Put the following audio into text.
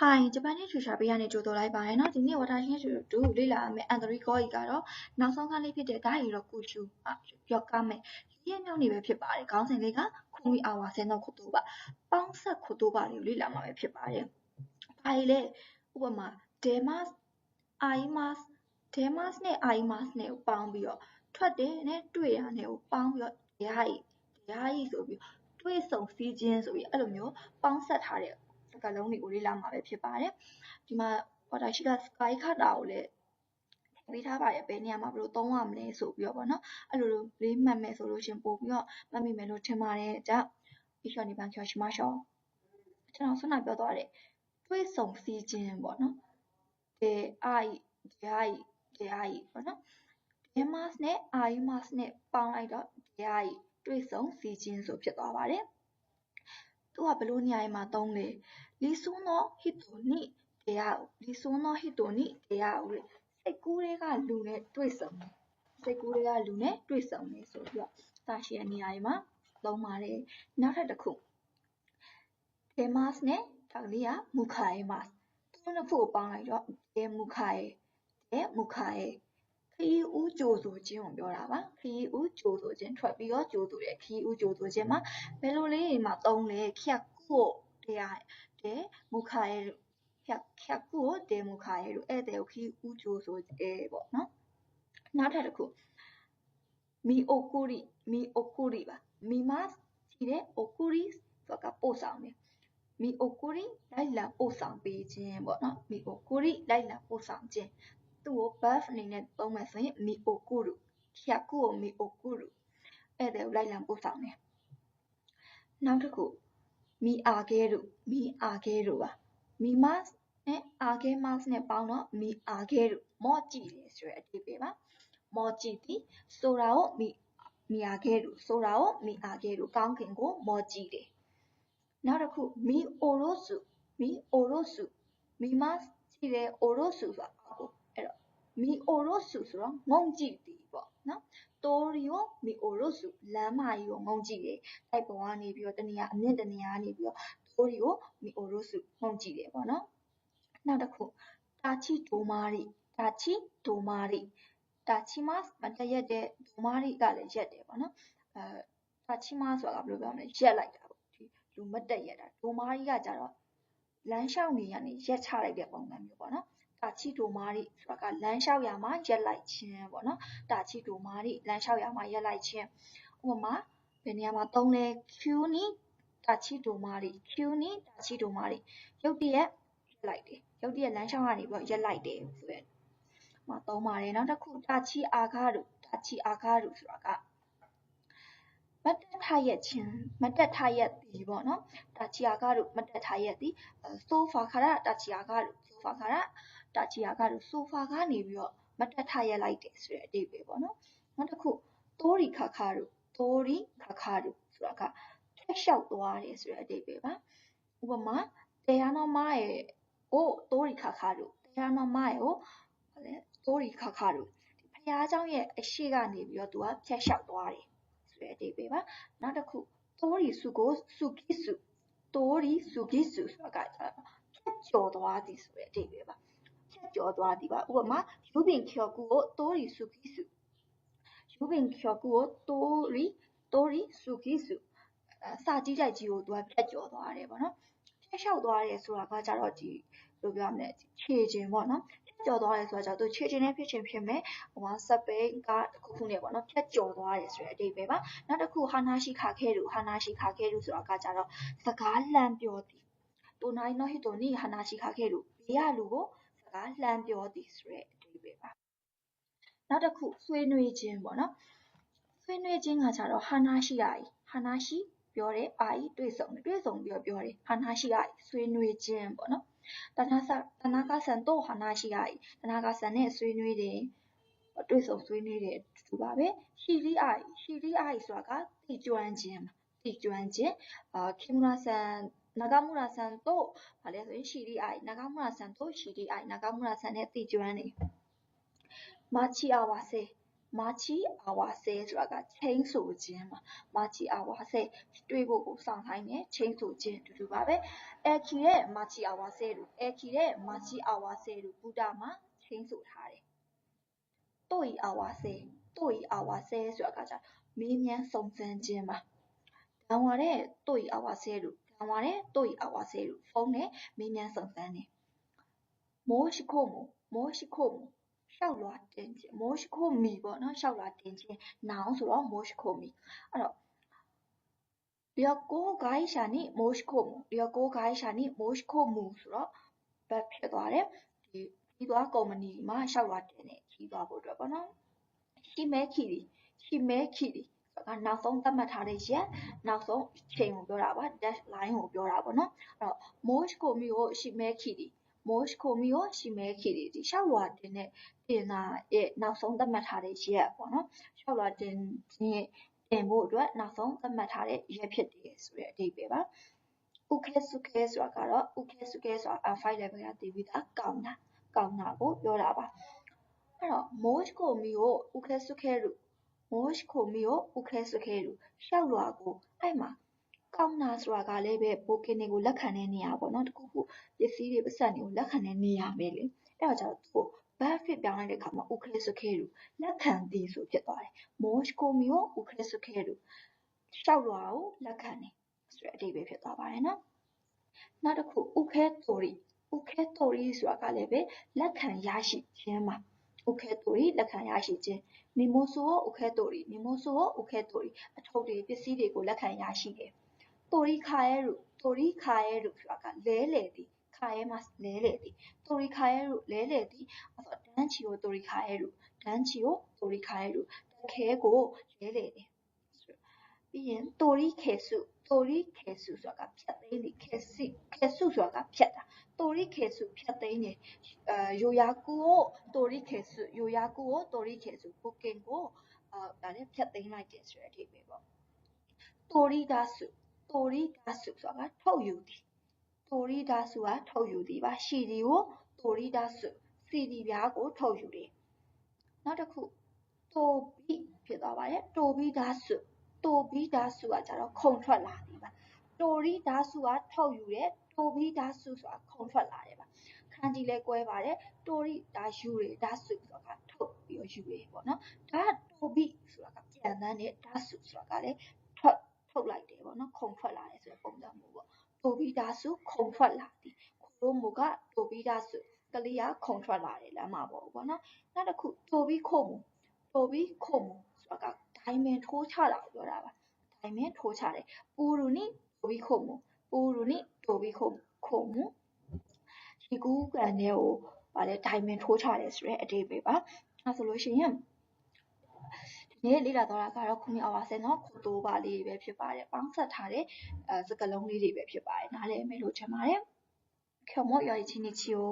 Hi, Japanese chúစာပေးရနေကြိုဆိုလိုက်ပါရနော်ဒီနေ့ဝါတာရှင်းတူလေ့လာမယ်အန်ဒရီကောကြီးကတော့နောက်ဆုံးခန်းလေးဖြစ်တဲ့ဓာတ်ရီတော့ကိုချူပြောကမယ်လေးရမြောက်နေပဲဖြစ်ပါတယ်ခေါင်းစဉ်လေးကခုမီအာဝါဆဲတော့ခုတူပါပေါင်းဆက်ခုတူပါလေးကိုလေ့လာမှာပဲဖြစ်ပါတယ်ဘာကြီးလဲဥပမာ demas aimas demas နဲ့ aimas နဲ့ကိုပေါင်းပြီးတော့ထွက်တယ်နဲ့တွေ့ရနဲ့ကိုပေါင်းပြီးတော့ဓာတ်ရီဆိုပြီးတွေ့ဆုံစီးခြင်းဆိုပြီးအဲ့လိုမျိုးပေါင်းဆက်ထားတဲ့စကားလုံးတွေကိုလေ့လာမှာပဲဖြစ်ပါတယ်ဒီမှာဝါတာရှိက sky ခတ်တာကိုလည်းပေးထားပါတယ်ဘယ်နေရာမှာဘယ်လိုသုံးရမလဲဆိုပြီးတော့ပေါ့နော်အဲ့လိုလေးမှတ်မယ်ဆိုလို့ရှင်ပို့ပြီးတော့မှတ်မိမယ်လို့ထင်ပါတယ်じゃ一緒に勉強しましょうကျွန်တော်ဆွမ်းပြောသွားတယ်တွေ့ဆုံစီးခြင်းပေါ့နော်で愛ပေါ့နော် demas နဲ့ aimas နဲ့ပေါင်းလိုက်တော့愛တွေ့ဆုံစီးခြင်းဆိုဖြစ်သွားပါတယ်သူကဘယ်လိုနေရာမှာသုံးလဲ理想の人に出会う理想の人に出会うစိတ်ကူးတွေကလူနဲ့တွေ့ဆုံတယ်စိတ်ကူးတွေကလူနဲ့တွေ့ဆုံတယ်ဆိုပြီးတော့စာရှိတဲ့နေရာတွေမှာသုံးပါတယ်နောက်ထပ်တစ်ခု demas နဲ့ဒါကလေးက mukaemas သူတို့နှစ်ခုကိုပေါင်းလိုက်တော့ demukae ခရီးဦးကြိုဆိုခြင်းကိုပြောတာပါခရီးဦးကြိုဆိုခြင်းထွက်ပြီးတော့ကြိုဆိုတယ်ခရီးဦးကြိုဆိုခြင်းမှာဘယ်လိုလေးတွေမှာသုံးလဲ100で迎える100をで迎えるအဲ့ဒါကိုခရီးဦးကြိုဆိုပေါ့နော်နောက်ထပ်တစ်ခု見送りပါ見ますကြည့်တယ်送りဆိုတာကပို့ဆောင်တယ်見送りလိုက်လံပို့ဆောင်ပေးခြင်းပေါ့နော်見送りလိုက်လံပို့ဆောင်ခြင်းသူ့ကို verb အနေနဲ့သုံးမယ်ဆိုရင်見送る100ကို見送るအဲ့ဒါကိုလိုက်လံပို့ဆောင်တယ်နောက်တစ်ခု見上げるပါ見ますနဲ့上げますနဲ့ပေါင်းတော့見上げるမော့ကြည့်တယ်ဆိုတဲ့အဓိပ္ပာယ်ပါမော့ကြည့်သည်ဆိုတာကို見上げるဆိုတာကို見上げるကောင်းကင်ကိုမော့ကြည့်တယ်နောက်တစ်ခု見下ろす見ますကြည့်တယ်下ろすဆိုတာကိုအဲ့တော့見下ろすဆိုတော့ငုံကြည့်သည်ပေါ့နော်တိုရီကို見下ろすလမ်းမကြီးကိုငုံကြည့်တယ်တိုက်ပေါ်ကနေပြီးတော့တနေရာအမြင့်တနေရာကနေပြီးတော့တိုရီကို見下ろすငုံကြည့်တယ်ပေါ့နော်နောက်တစ်ခုတာချီတိုမာရီတာချီမတ်မတက်ရက်တဲ့တိုမာရီကလည်းရက်တယ်ပေါ့နော်တာချီမတ်ဆိုတာဘယ်လိုပြောမလဲရက်လိုက်တာပေါ့ဒီလူမတက်ရက်တာတိုမာရီကကြတော့လမ်းလျှောက်နေရနေရက်ချလိုက်တဲ့ပုံစံမျိုးပေါ့နော်တာချီတိုမာရီဆိုတာကလမ်းလျှောက်ရမှာရက်လိုက်ခြင်းပေါ့နော်တာချီတိုမာရီလမ်းလျှောက်ရမှာရက်လိုက်ခြင်းဥပမာဘယ်နေရာမှာသုံးလဲ Q နီတာချီတိုမာရီရုတ်တရက်လိုက်တယ်ရုတ်တရက်လမ်းလျှောက်ကနေပြီးရက်လိုက်တယ်ဆိုရက်မှာသုံးပါတယ်နောက်တစ်ခုတာချီအာခါရုဆိုတာကမတ်တက်ထားရက်သည်ပေါ့နော်တာချီအာခါရုမတ်တက်ထားရက်သည်ဆိုဖာခါရတာချီအာခါရုဆိုဖာကနေပြီးတော့မတ်တက်ထားရက်လိုက်တယ်ဆိုတဲ့အဓိပ္ပာယ်ပေါ့နော်နောက်တစ်ခုတိုရီခါခါရုဆိုတာကထက်လျှောက်သွားတယ်ဆိုတဲ့အဓိပ္ပာယ်ပါဥပမာတရားの前を通りかかるတရားの前を通りかかるဘုရားကျောင်းရဲ့အရှိကနေပြီးတော့သူကဖြတ်လျှောက်သွားတယ်ဆိုတဲ့အဓိပ္ပာယ်ပါနောက်တစ်ခုတိုရီစုကိုစုကိစုဆိုတာကဖြတ်ကျော်သွားသည်ဆိုတဲ့အဓိပ္ပာယ်ပါဖြတ်ကျော်သွားသည်ပါဥပမာယူပင်ကျော်ကူကိုတိုရီစုကိစုစာကြီးတိုက်ကြီးကိုသူကဖြတ်ကျော်သွားတယ်ပေါ့နော်ဖြတ်လျှောက်သွားတယ်ဆိုတာကကြတော့ဒီဘယ်လိုပြောမလဲခြေကျင်ပေါ့နော်ဖြတ်ကျော်သွားတယ်ဆိုတာကြတော့သူခြေကျင်နဲ့ဖြစ်ချင်ဖြစ်မယ်စပိန်ကတစ်ခုနဲ့ပေါ့နော်ဖြတ်ကျော်သွားတယ်ဆိုတဲ့အဓိပ္ပာယ်ပါနောက်တစ်ခုဟာနာရှိခါခဲရုဆိုတာကကြတော့စကားလှမ်းပြောသည်隣の人に話しかけるဘေးကလူကိုစကားလှမ်းပြောသည်ဆိုတဲ့အဓိပ္ပာယ်ပါနောက်တစ်ခုဆွေးနွေးခြင်းပေါ့နော်ဆွေးနွေးခြင်းကကြတော့ဟာနာရှိပြောတယ်အာဤတွေ့ဆုံပြီးတော့ပြောတယ်ဟာနာရှိအာဆွေးနွေးခြင်းပေါ့နော်တနာကဆန်တော့ဟာနာရှိအာတနာကဆန်နဲ့ဆွေးနွေးတယ်တွေ့ဆုံဆွေးနွေးတယ်တူပါပဲရှီလီအာဆိုတာကတိကျွမ်းခြင်းခေမရာဆန်中村さんとဗာလဲဆိုရင်ရှီလီအာ中村さんとရှီလီအာ中村さんနဲ့တိကျွမ်းတယ်マチアワセ 마치 아와세ဆိုတာက chain ဆိုခြင်းမှာ 마치 아와세 တွေ့ဖို့ကိုစောင့်ခိုင်းတယ် chain ဆိုခြင်းအတူတူပါပဲ 에키의 마치 아와세로 에키의 마치 아와세로 ဘူတာမှာ chain ဆိုထားတယ် 또이 아와세 또이 아와세ဆိုတာကじゃမေးမြန်းစုံစမ်းခြင်းမှာ 당war에 또이 아와세로 당war에 또이 아와세로 ဖုန်းနဲ့မေးမြန်းစုံစမ်းတယ် 모시코모 လျှောက်လွှာတင်ခြင်း moshikomi ပေါ့နော်လျှောက်လွှာတင်ခြင်း noun ဆိုတော့ moshikomi အဲ့တော့ lyogo gaisha ni moshikomu ဆိုတော့ verb ဖြစ်သွားတယ်ဒီပြီးသွားကုမ္ပဏီမှာလျှောက်လွှာတင်တယ်ကြီးသွားဖို့အတွက်ပေါ့နော် shimekiri ဆိုတာကနောက်ဆုံးသတ်မှတ်ထားတဲ့ရက်နောက်ဆုံးချိန်ကိုပြောတာပါ dash line ကိုပြောတာပေါ့နော်အဲ့တော့ moshikomi ကို shimekiri moshikomi ကို shimekiri ဒီလျှောက်လွှာတင်တာရဲ့နောက်ဆုံးသတ်မှတ်ထားတဲ့ရက်ပေါ့နော်လျှောက်လွှာတင်ဖို့အတွက်နောက်ဆုံးသတ်မှတ်ထားတဲ့ရက်ဖြစ်တယ်ဆိုတဲ့အဓိပ္ပာယ်ပါ ukesuke ဆိုတာကတော့ ukesuke ဆိုတာ file level ကတည်ပြီးသားကောင်းတာကိုပြောတာပါအဲ့တော့ moshikomi ကို ukesuke လို့ moshikomi ကို ukesuke လို့လျှောက်လွှာကိုအဲ့မှာကောင်းတာဆိုတာကလည်းပဲ booking တွေကိုလက်ခံတဲ့နေရာပေါ့နော်တခုခုပစ္စည်းတွေပတ်စံတွေကိုလက်ခံတဲ့နေရာပဲလေအဲ့တော့ကျတော့သူ့ verb ဖြစ်ပြောင်းလိုက်တဲ့အခါမှာ ukesuke လို့လက်ခံသည်ဆိုဖြစ်သွားတယ် moshikomi ကို ukesuke လို့လျှောက်လွှာကိုလက်ခံတယ်ဆိုတဲ့အဓိပ္ပာယ်ဖြစ်သွားပါတယ်နော်နောက်တစ်ခု uketori ဆိုတာကလည်းပဲလက်ခံရရှိခြင်းမှာ uketori လက်ခံရရှိခြင်း mimosu ကို uketori အထုပ်တွေပစ္စည်းတွေကိုလက်ခံရရှိတယ် tori kaeru ဆိုတာကလဲလှယ်သည် kae မှာလဲလှယ်သည် tori kaeru လဲလှယ်သည်အဲ့တော့ ဒန်းချီကို tori kaeru တခဲကိုလဲလှယ်တယ်ပြီးရင် tori kesu ဆိုတာကဖြတ်သိမ်းသည် kesu ဆိုတာကဖြတ်တာ tori kesu ဖြတ်သိမ်းတယ်yoyaku ကို tori kesu booking ကိုဒါလည်းဖြတ်သိမ်းလိုက်တယ်ဆိုတဲ့အဓိပ္ပာယ်ပေါ့ tori dasu ဆိုတာကထုတ်ယူသည် tori dasu ကထုတ်ယူသည်ပါ CD ကို tori dasu CD ပြားကိုထုတ်ယူတယ်နောက်တစ်ခု tobi ဖြစ်သွားပါတယ် tobi dasu ကကြတော့ခုန်ထွက်လာသည်ပါ tori dasu ကထုတ်ယူတယ် tobi dasu ဆိုတာခုန်ထွက်လာတယ်ပါခန်းကြီးလဲကွဲပါတယ် tori ဒါယူတယ် dasu ဆိုတာကထုတ်ပြီးတော့ယူတယ်ပေါ့နော်ဒါက tobi ဆိုတာကပြန်တန်းတယ် dasu ဆိုတာကလည်းထုတ်လိုက်တယ်ပေါ့နော်ခုန်ထွက်လာတယ်ဆိုတဲ့ပုံစံမျိုးပေါ့ tobi dasu ခုန်ထွက်လာသည်ခိုးမို့က tobi dasu ကလေးကခုန်ထွက်လာတယ်လမ်းမှာပေါ့နော်နောက်တစ်ခု tobi komu ဆိုတာကဒိုင်မင်ထိုးချတာကိုပြောတာပါဒိုင်မင်ထိုးချတယ်ပူရူနီတိုဘီခိုမူဒီကူးကန်တဲ့ကိုဗာလဲဒိုင်မင်ထိုးချတယ်ဆိုတဲ့အဓိပ္ပာယ်ပါအဲဆိုလို့ရှိရင်ဒီနေ့လေ့လာတော့တာကတော့ခုမီအဝါဆဲနော်ခုတိုးပါလေးပဲဖြစ်ပါတယ်ပေါင်းဆက်ထားတဲ့စကားလုံးလေးတွေပဲဖြစ်ပါတယ်နားလည်မယ်လို့ထင်ပါတယ်ကျော်မော့ရော်ချင်းချီကို